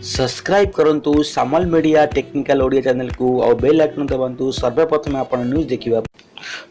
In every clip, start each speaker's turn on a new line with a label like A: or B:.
A: Subscribe करंतु सामल media technical Odia channel को और बेल आइकन दबांतु सर्वप्रथम आपण न्यूज देखिबा।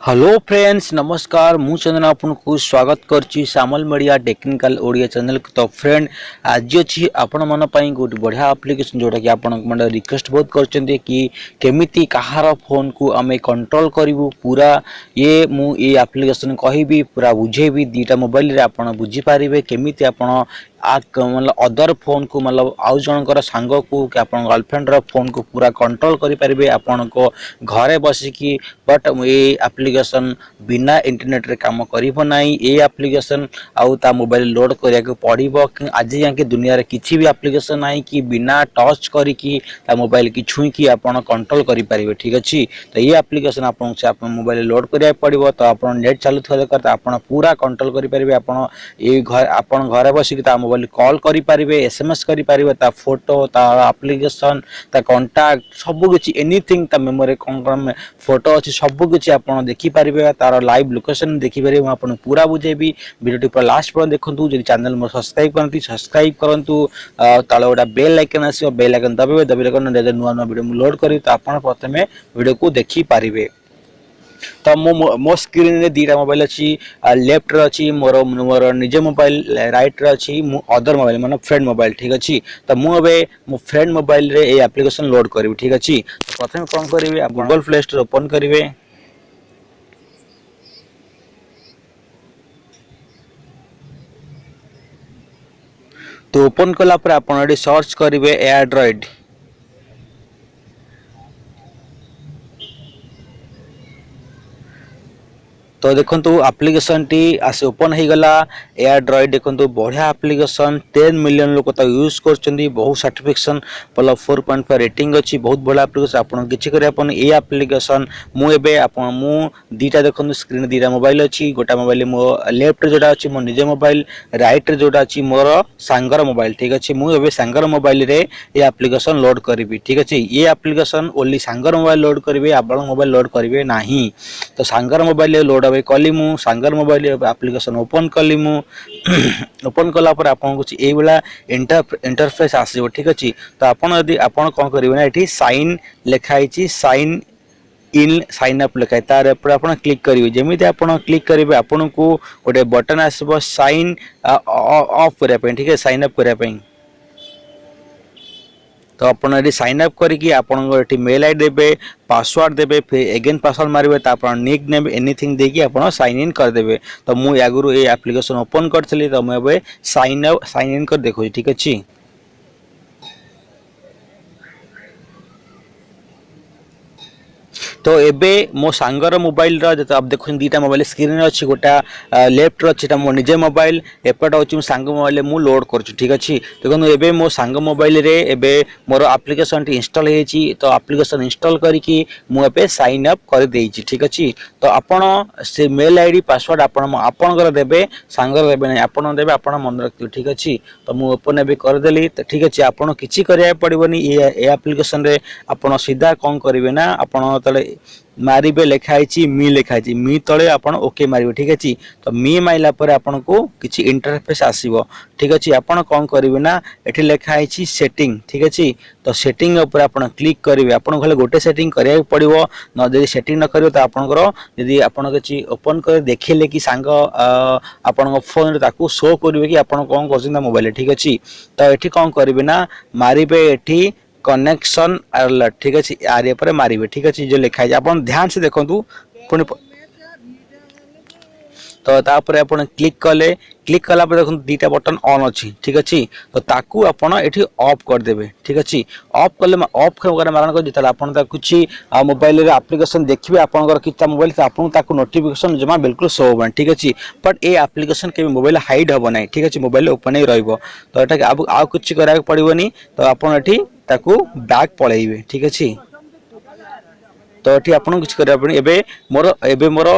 A: हेलो फ्रेंड्स नमस्कार मु चंदन आपको स्वागत करची सामल मीडिया टेक्निकल ओडिया चैनल को। तो फ्रेंड आज अच्छी आपण मन पई गोटे बढ़िया एप्लिकेशन जोटा कि आपण मन रिक्वेस्ट बहुत करचंदी कि केमिति कहार फोन को आमे कंट्रोल करिवु पूरा ये मु ये एप्लिकेशन कहिबी पूरा बुझेबी दीटा मोबाइल रे आपण बुझी पारिबे केमिति आपण मतलब अदर फोन को मतलब आउ जनकर सांग को कि आप गर्लफ्रेंड रो फोन को पूरा कंट्रोल करि परिबे आपण को घरे बसिकी। बट ये एप्लिकेशन बिना इंटरनेट रे काम करिवो नाही। ये एप्लिकेशन आउ ता मोबाइल लोड करिया को पड़िबो। आज जाके दुनिया रे किछि भी एप्लिकेशन नाही कि बिना टच करिकी ता मोबाइल की छुई की आपण कंट्रोल करि परिबे। ठीक अछि तो ये एप्लिकेशन आपण से आपण मोबाइल लोड करिया पड़िबो। तो आपण नेट चालू थवा दरकार तो आपण पूरा कंट्रोल करि परिबे। आपण ये घर आपण घरे बसिकी ता मोबाइल कॉल करि परिबे एसएमएस करि परिबे ता फोटो ता एप्लिकेशन ता कांटेक्ट सब किछि एनीथिंग ता मेमोरी कौन फोटो अछि सब किछि आपण देखि परिबे। तार लाइव लोकेशन देखि परिबे। आपण पूरा बुझेबी वीडियो पूरा लास्ट पर देखंतु। जदि चैनल मो सब्सक्राइब करंती सब्सक्राइब करंतु ताले ओडा बेल आइकन आसीबो बेल आइकन दबाबे दबाले कोन नुआ नुआ वीडियो लोड करी तो आपण प्रथमे वीडियो को देखि परिबे। तो मो स्क्रीन रे दीटा मोबाइल अच्छी लेफ्ट रे अच्छी मोर मोर निजे मोबाइल राइट रे अच्छी मु अदर मोबाइल माने फ्रेंड मोबाइल। ठीक अछि तो मु अबे मो फ्रेंड मोबाइल रे ए एप्लिकेशन लोड करबी। ठीक अछि तो प्रथमे कोन करिवे आप गूगल प्ले स्टोर ओपन करिवे। तो ओपन कला पर आपण एडी सर्च करिवे एंड्रॉइड। तो देखंतु एप्लिकेशन टी आसे ओपन हो गला एंड्रॉइड। देखंतु बढ़िया एप्लिकेशन 10 मिलियन लोक तो यूज करचंदी। बहुत सर्टिफिकेशन प्लस 4.5 रेटिंग अछि। बहुत बड़ा एप्लिकेशन आपण किछि करे आपण ए एप्लिकेशन मु एबे आपण मु दीटा देखंतु स्क्रीन दीटा मोबाइल अछि। गोटा मोबाइल मो लेफ्ट रे जोटा अछि मो निजे मोबाइल राइट रे जोटा अछि मोर सांगर मोबाइल। ठीक अछि मु एबे सांगर मोबाइल रे ए एप्लिकेशन लोड करबी। ठीक अछि ये एप्लिकेशन ओनली सांगर मोबाइल लोड करबे आपण मोबाइल लोड करबे नाही। तो सांगर मोबाइल लोड कली मु सांगर मोबाइल एप्लिकेशन ओपन कली मु ओपन कला पर आपन कुछ ए वाला इंटरफेस आसीबो। ठीक अछि तो आपन यदि आपन कोन करिवे ना एठी साइन लिखाई छी साइन इन साइन अप लिखाई तार ऊपर आपन क्लिक करिवे। जेमिति आपन क्लिक करिवे आपन को गोटे बटन आसीबो साइन ऑफ करिया पे। ठीक है साइन अप करिया पे तो आपन ये साइन अप करिकी आपन एठी मेल आईडी देबे पासवर्ड देबे फिर अगेन पासवर्ड मारबे ता आपन निक नेम एनीथिंग देकी आपन साइन इन कर देबे। तो मु यागुरु ए एप्लिकेशन ओपन करथली तो मैं एबे साइन इन कर देखो। ठीक अछि तो एबे मो सांगर मोबाइल रो जत आप देखो दीटा मोबाइल स्क्रीन रे अछि। गोटा लेफ्ट रो अछि मो निजे मोबाइल एपट अछि मो सांग मोबाइल मु लोड करछु। ठीक अछि देखो एबे मो सांग मोबाइल रे एबे मोर एप्लिकेशन टी इंस्टॉल हेछि। तो एप्लिकेशन इंस्टॉल करिकी मु एबे साइन अप कर देछि। ठीक अछि तो आपण से मेल आईडी पासवर्ड आपण आपनकर देबे सांगर देबे नै आपण देबे आपण मन रखियो। ठीक अछि तो मु ओपन एबे कर देली। तो ठीक अछि आपण किछि करिया पड़िबोनी ए एप्लिकेशन रे आपण सीधा कोन करिवे ना आपण तले मारिबे लेखाइछि मी लेखाइछि मी तळे आपण ओके मारिबे। ठीक अछि तो मी माइला पर आपण को किछि इंटरफेस आसीबो। ठीक अछि आपण कोन करिवे ना एठी लेखाइछि सेटिंग। ठीक अछि तो सेटिंग ऊपर आपण क्लिक करिवे। आपण खले गोटे सेटिंग करिया पड़िबो न जदि सेटिंग न करियो तो आपनकर यदि आपण किछि ओपन कर देखिले कि सांग आपण फोन रे ताकू शो करिवे कि आपण कोन करछन मोबाइल। ठीक अछि तो एठी कोन करिवे ना मारिबे एठी कनेक्शन अलर्ट। ठीक अछि आरे पर मारिबे। ठीक अछि जो लिखा है अपन ध्यान से देखंतु पुणी तो तापर अपन क्लिक कला पर देखंतु दीटा बटन ऑन अछि। ठीक अछि तो ताकू अपन एठी ऑफ कर देबे। ठीक अछि ऑफ करले ऑफ करे मारन को जितला अपन ता कुछ मोबाइल रे एप्लिकेशन देखिबे आपनकर किता मोबाइल से आपन ताकू नोटिफिकेशन जमा बिल्कुल शो होबन। ठीक अछि बट ए एप्लिकेशन के मोबाइल हाइड हो नै। ठीक अछि मोबाइल ओपन ही रहइबो तो एटा आ कुछ करा पड़िबोनी तो आपन एठी ताकू बैक पळेइबे। ठीक अछि तो ये आपको किसी करने एबे मोर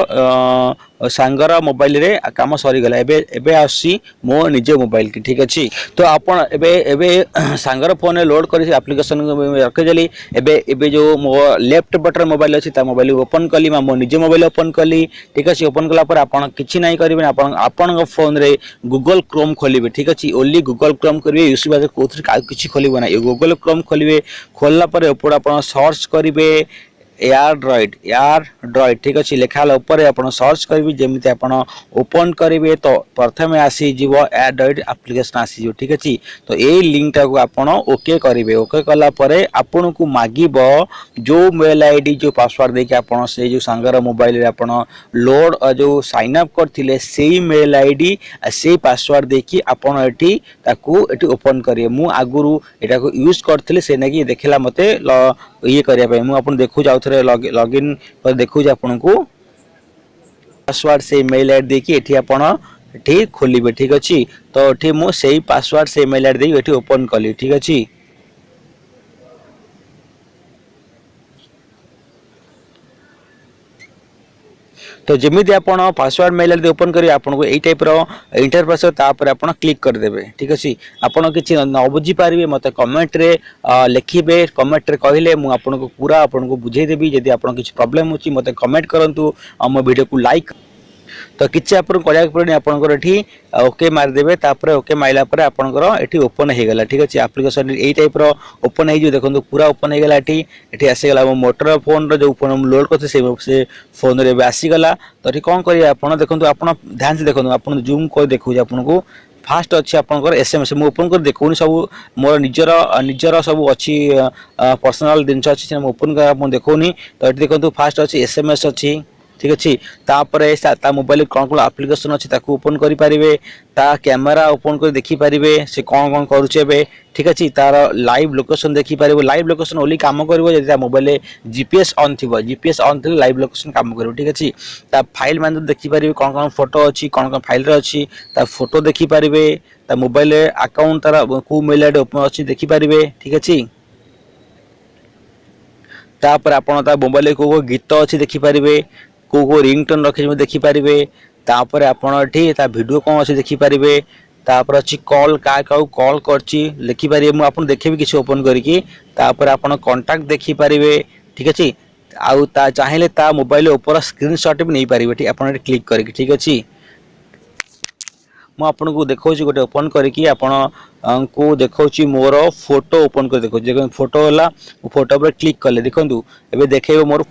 A: सांगर मोबाइल रे काम सरीगला एबे आसी मो निजे मोबाइल की ठीक अच्छे। तो आपन एबे सांगर फोन लोड कर एप्लिकेशन रखीदेली एबे जो मो लेफ्ट बटन मोबाइल अच्छी मोबाइल ओपन कली मो निजे मोबाइल ओपन कली ठीक अच्छे। ओपन कला आपन किसी ना करेंगे आपन फोन रे गूगल क्रोम खोलिए ठीक अच्छे। ओनली गूगल क्रोम करेंगे यूट्यूब कौन किसी खोल ना गूगल क्रोम खोलिए खोलला आप सर्च करेंगे एयर ड्रॉइड ठीक अच्छे। लिखाला आप सर्च करेंगे जमी आप ओपन करेंगे तो प्रथम आसीज एयर एप्लिकेशन आसीज ठीक अच्छे। तो ये लिंक टाक आप ओके करेंगे ओके कलापर आपन को मागिब जो मेल आईडी जो पासवर्ड देके आप जो सांगर मोबाइल आप लोड जो साइन अप करते से मेल आईडी से पासवर्ड देकी आपन एटी ओपन करेंगे। मु आगुरु एटा को यूज करथिले से ना कि देखला मते ये करिया मु आपन देखु जाउ थे लॉगिन कर देखु आपन को पासवर्ड से मेल आईडी देखी एठी आपन एठी खोलिबे ठीक अछि। तो एठी मु सेही पासवर्ड से मेल आईडी देखि एठी ओपन कली ठीक अछि। तो जमीती आप पासवर्ड मेल आईडी ओपन करेंगे आपको यही टाइप इंटरफेस तापर आप क्लिक करदेवे ठीक अच्छे। आपड़ किसी न बुझी पारे मत कमेंट रे लिखे कमेंट रे कहले मुझे पूरा आपको बुझेदेवी। जदि आप किसी प्रोब्लेम होची मत कमेंट करूँ मो वीडियो को लाइक तो किसी आपन कराया पड़े आपंकर ये ओके मारिदेवे तापर ओके माइला आपंकर ये ओपन हो गला ठीक अच्छे। एप्लिकेशन यही टाइप ओपन हो देखो पूरा ओपन हो गला ये आसीगला मो मोटर फोन जो फोन लोड करते से फोन रे आसीगला। तो ये कौन करेंगे आप देखो आप ध्यान से देखो आप जूम कर देखो आपको फास्ट अच्छी आपंकर एसएमएस मुझे ओपन कर देखूनी सब मोर निजर सब अच्छी पर्सनाल जिनस अच्छी ओपन कर देखूनी। तो ये देखो फास्ट अच्छी एसएमएस अच्छी ठीक अच्छे। तापर ता मोबाइल कौन कौन एप्लिकेशन अच्छी ओपन करें ता कैमेरा ओपन कर देखिपारे से कौन कौन करुचे ठीक अच्छे। तार लाइव लोकेशन देखिपारे लाइव लोकेशन ओनली काम कर मोबाइल जीपीएस ऑन थी जीपीएस ऑन थी लाइव लोकेशन काम कर ठीक अच्छे। ता फाइल मान देखिपारे कौन कौन फोटो अच्छी कौन कौन फाइल अच्छी ता फोटो देखिपारे ता मोबाइल अकाउंट तार को मेल आईडी ओपन अच्छी देखिपारे ठीक अच्छे। तापर आपन ता मोबाइल को गीत अच्छी देखिपारे को रिंगटोन रखी देखिपारे तापर आपन वीडियो कौन अच्छे देखिपारे तापर अच्छी कॉल क्या कॉल करची लिखिपारे मुझे देखेबी किसी ओपन करके तापर आपन कांटेक्ट देखिपारे ठीक अच्छे। आउ ता चाहिए ता मोबाइल ऊपर स्क्रीनशॉट भी नहीं पारे ठीक आपन क्लिक करके ठीक अच्छे। मुझे को देखा गोटे ओपन करके आपन को देखा मोर फोटो ओपन कर देखो फोटो है फोटो पर क्लिक कले देखो ए देखे मोर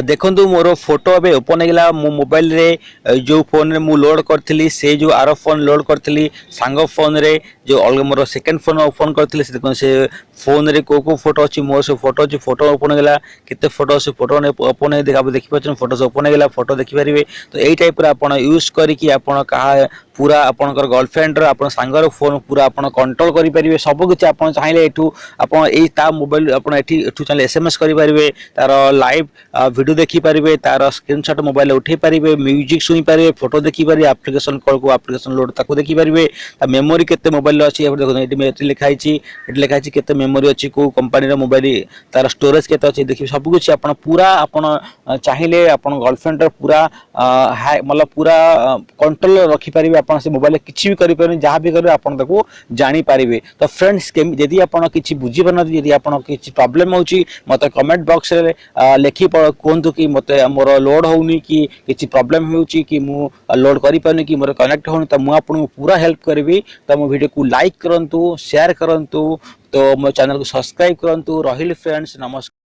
A: देखो मोर फोटो अबे ओपन होगा मो मोबाइल रे जो फोन रे मु लोड करथिली से जो आर फोन लोड करथिली सांग फोन रे जो अलग मोर सेकंड फोन ओपन करथिली से देखो से फोन रे को फोटो अच्छी मोर से फोटो अच्छी फोटो ओपन होगा केते फोटो से फोटो ने ओपन है देखा देखि पाछन फोटो से ओपन होगा फोटो देखि पारिबे। तो एई टाइप रे आपण यूज करिकि आपण कहा पूरा आपनकर गर्लफ्रेंड आपण सांगर फोन पूरा आपण कंट्रोल करि परिबे सब किछ आपण चाहिले एठू आपण एई ता मोबाइल आपण एठू चाहिले एसएमएस करि परिबे तार लाइव वीडियो देखि पारिबे तार स्क्रीनशॉट मोबाइल उठे पारिबे म्यूजिक सुनि पारिबे फोटो देखि पारिबे एप्लिकेशन कॉल को एप्लिकेशन लोड ताको देखि पारिबे ता मेमोरी केते मोबाइल अछि एबे देखो एटी लिखा अछि केते मेमोरी अछि को कंपनी रो मोबाइल तार स्टोरेज केते अछि देखि सब किछ आपण पूरा आपण चाहिले आपण गर्लफ्रेंड रो पूरा मतलब पूरा कंट्रोल रखि पारिबे आपण से मोबाइल किछि भी करि पारे जहां भी करिवे आपण ताको जानि पारिबे। तो फ्रेंड्स यदि आपण किछि बुझी परन यदि आपण किछि प्रॉब्लम होछि मते कमेंट बॉक्स रे लिखि कोंतु कि मते मोर लोड होउनी कि किछि प्रॉब्लम होउछि कि मु लोड करि पानी कि मोर कनेक्ट होउनी त मु आपन पूरा हेल्प करबी। त मो वीडियो को लाइक करंतु शेयर करंतु तो मो चैनल को सब्सक्राइब करंतु। रहिल फ्रेंड्स नमस्कार।